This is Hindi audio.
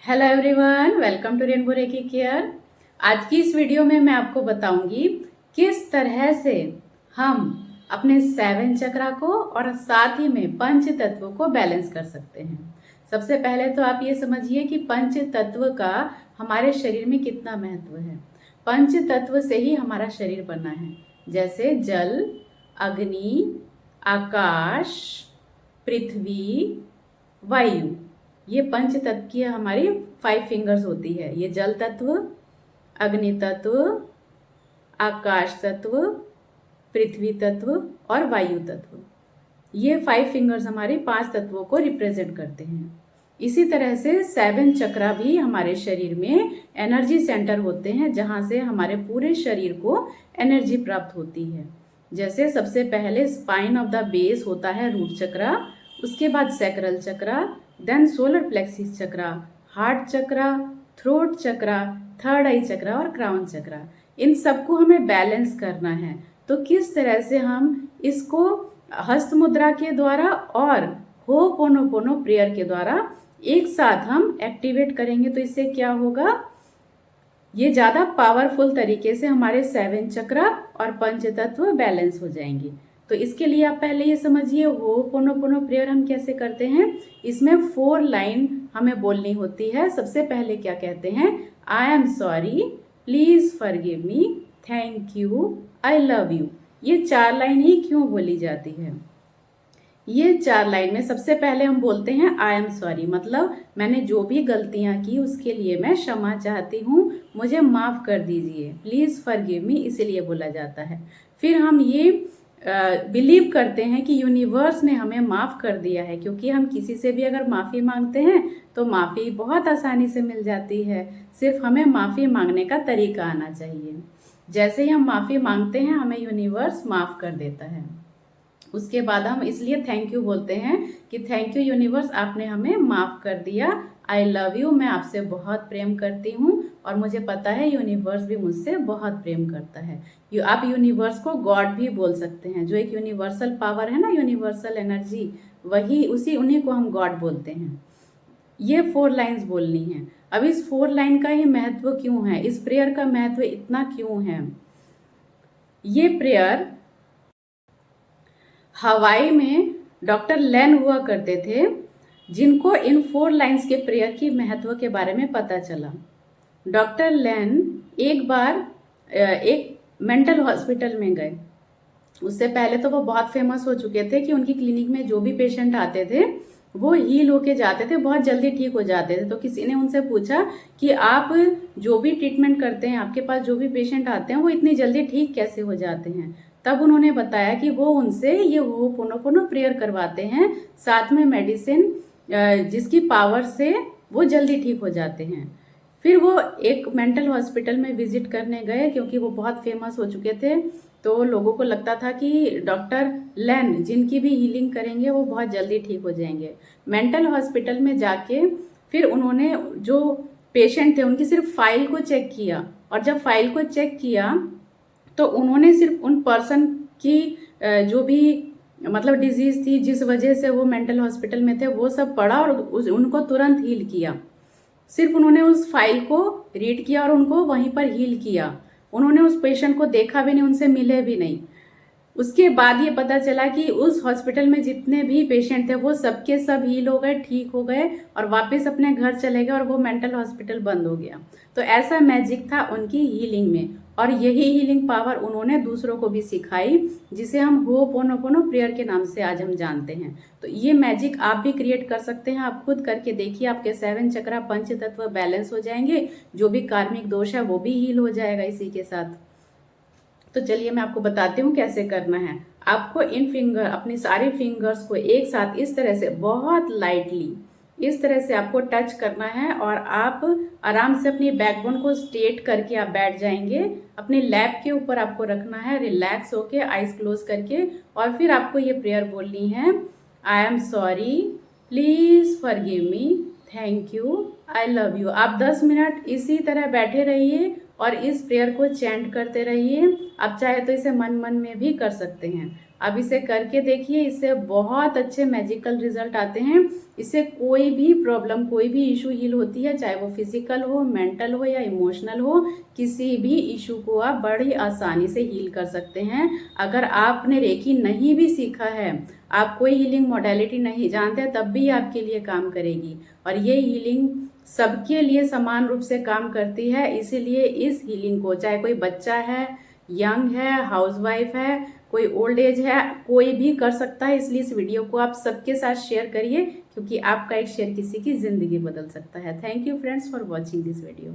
Hello everyone, welcome to Rainbow Reiki Care. आज की इस वीडियो में मैं आपको बताऊंगी किस तरह से हम अपने 7 चक्रा को और साथ ही में पंच तत्व को बैलेंस कर सकते हैं। सबसे पहले तो आप ये समझिए कि पंच तत्व का हमारे शरीर में कितना महत्व है। पंच तत्व से ही हमारा शरीर बना है, जैसे जल, अग्नि, आकाश, पृथ्वी, वायु। ये पंच तत्व की हमारी 5 फिंगर्स होती है। ये जल तत्व, अग्नि तत्व, आकाश तत्व, पृथ्वी तत्व और वायु तत्व। ये 5 फिंगर्स हमारे 5 तत्वों को रिप्रेजेंट करते हैं। इसी तरह से 7 चक्रा भी हमारे शरीर में एनर्जी सेंटर होते हैं, जहाँ से हमारे पूरे शरीर को एनर्जी प्राप्त होती है। जैसे सबसे पहले स्पाइन ऑफ द बेस होता है रूट चक्रा, उसके बाद सैक्रल चक्रा, देन सोलर प्लेक्सिस चक्रा, हार्ट चक्रा, थ्रोट चक्रा, थर्ड आई चक्रा और क्राउन चक्रा। इन सबको हमें बैलेंस करना है। तो किस तरह से हम इसको हस्त मुद्रा के द्वारा और होपोनोपोनो प्रेयर के द्वारा एक साथ हम एक्टिवेट करेंगे, तो इससे क्या होगा, ये ज़्यादा पावरफुल तरीके से हमारे 7 चक्रा और पंच तत्व बैलेंस हो जाएंगे। तो इसके लिए आप पहले ये समझिए होपोनोपोनो प्रेयर हम कैसे करते हैं। इसमें 4 लाइन हमें बोलनी होती है। सबसे पहले क्या कहते हैं, I am sorry, please forgive me, thank you, I love you. ये 4 लाइन ही क्यों बोली जाती है? ये 4 लाइन में सबसे पहले हम बोलते हैं आई एम सॉरी, मतलब मैंने जो भी गलतियां की उसके लिए मैं क्षमा चाहती हूँ, मुझे माफ़ कर दीजिए। प्लीज़ फॉरगिव मी इसीलिए बोला जाता है। फिर हम ये बिलीव करते हैं कि यूनिवर्स ने हमें माफ़ कर दिया है, क्योंकि हम किसी से भी अगर माफ़ी मांगते हैं तो माफ़ी बहुत आसानी से मिल जाती है। सिर्फ हमें माफ़ी मांगने का तरीका आना चाहिए। जैसे ही हम माफ़ी मांगते हैं हमें यूनिवर्स माफ़ कर देता है। उसके बाद हम इसलिए थैंक यू बोलते हैं कि थैंक यू यूनिवर्स, आपने हमें माफ़ कर दिया। आई लव यू, मैं आपसे बहुत प्रेम करती हूँ और मुझे पता है यूनिवर्स भी मुझसे बहुत प्रेम करता है। आप यूनिवर्स को गॉड भी बोल सकते हैं। जो एक यूनिवर्सल पावर है ना, यूनिवर्सल एनर्जी, वही उन्हीं को हम गॉड बोलते हैं। ये 4 लाइन्स बोलनी है। अब इस 4 लाइन का ही महत्व क्यों है, इस प्रेयर का महत्व इतना क्यों है? ये प्रेयर हवाई में डॉक्टर लेन हुआ करते थे, जिनको इन 4 लाइन्स के प्रेयर की महत्व के बारे में पता चला। डॉक्टर लेन एक बार एक मेंटल हॉस्पिटल में गए। उससे पहले तो वो बहुत फेमस हो चुके थे कि उनकी क्लिनिक में जो भी पेशेंट आते थे वो हील होके जाते थे, बहुत जल्दी ठीक हो जाते थे। तो किसी ने उनसे पूछा कि आप जो भी ट्रीटमेंट करते हैं, आपके पास जो भी पेशेंट आते हैं, वो इतनी जल्दी ठीक कैसे हो जाते हैं? तब उन्होंने बताया कि वो उनसे ये होपोनोपोनो प्रेयर करवाते हैं, साथ में मेडिसिन, जिसकी पावर से वो जल्दी ठीक हो जाते हैं। फिर वो एक मेंटल हॉस्पिटल में विजिट करने गए, क्योंकि वो बहुत फेमस हो चुके थे। तो लोगों को लगता था कि डॉक्टर लेन जिनकी भी हीलिंग करेंगे वो बहुत जल्दी ठीक हो जाएंगे। मेंटल हॉस्पिटल में जाके फिर उन्होंने जो पेशेंट थे उनकी सिर्फ फाइल को चेक किया, और जब फाइल को चेक किया तो उन्होंने सिर्फ उन पर्सन की जो भी मतलब डिजीज थी, जिस वजह से वो मेंटल हॉस्पिटल में थे, वो सब पढ़ा और उनको तुरंत हील किया। सिर्फ उन्होंने उस फाइल को रीड किया और उनको वहीं पर हील किया। उन्होंने उस पेशेंट को देखा भी नहीं, उनसे मिले भी नहीं। उसके बाद ये पता चला कि उस हॉस्पिटल में जितने भी पेशेंट थे वो सबके सब हील हो गए, ठीक हो गए और वापस अपने घर चले गए, और वो मेंटल हॉस्पिटल बंद हो गया। तो ऐसा मैजिक था उनकी हीलिंग में, और यही हीलिंग पावर उन्होंने दूसरों को भी सिखाई, जिसे हम होपोनोपोनो प्रेयर के नाम से आज हम जानते हैं। तो ये मैजिक आप भी क्रिएट कर सकते हैं। आप खुद करके देखिए, आपके 7 चक्रा पंच तत्व बैलेंस हो जाएंगे, जो भी कार्मिक दोष है वो भी हील हो जाएगा इसी के साथ। तो चलिए मैं आपको बताती हूँ कैसे करना है। आपको इन फिंगर, अपनी सारी फिंगर्स को एक साथ इस तरह से बहुत लाइटली इस तरह से आपको टच करना है, और आप आराम से अपनी बैकबोन को स्ट्रेट करके आप बैठ जाएंगे। अपने लैप के ऊपर आपको रखना है, रिलैक्स होके, आइज क्लोज करके, और फिर आपको ये प्रेयर बोलनी है, I am sorry, please forgive me, thank you, I love you. आप 10 मिनट इसी तरह बैठे रहिए और इस प्रेयर को चैंट करते रहिए। आप चाहे तो इसे मन मन में भी कर सकते हैं। आप इसे करके देखिए, इससे बहुत अच्छे मैजिकल रिजल्ट आते हैं। इससे कोई भी प्रॉब्लम, कोई भी इशू हील होती है, चाहे वो फिजिकल हो, मेंटल हो या इमोशनल हो, किसी भी इशू को आप बड़ी आसानी से हील कर सकते हैं। अगर आपने रेकी नहीं भी सीखा है, आप कोई हीलिंग मोडेलिटी नहीं जानते, तब भी आपके लिए काम करेगी। और ये हीलिंग सबके लिए समान रूप से काम करती है। इसीलिए इस हीलिंग को चाहे कोई बच्चा है, यंग है, हाउसवाइफ है, कोई ओल्ड एज है, कोई भी कर सकता है। इसलिए इस वीडियो को आप सबके साथ शेयर करिए, क्योंकि आपका एक शेयर किसी की ज़िंदगी बदल सकता है। Thank you friends for watching this video.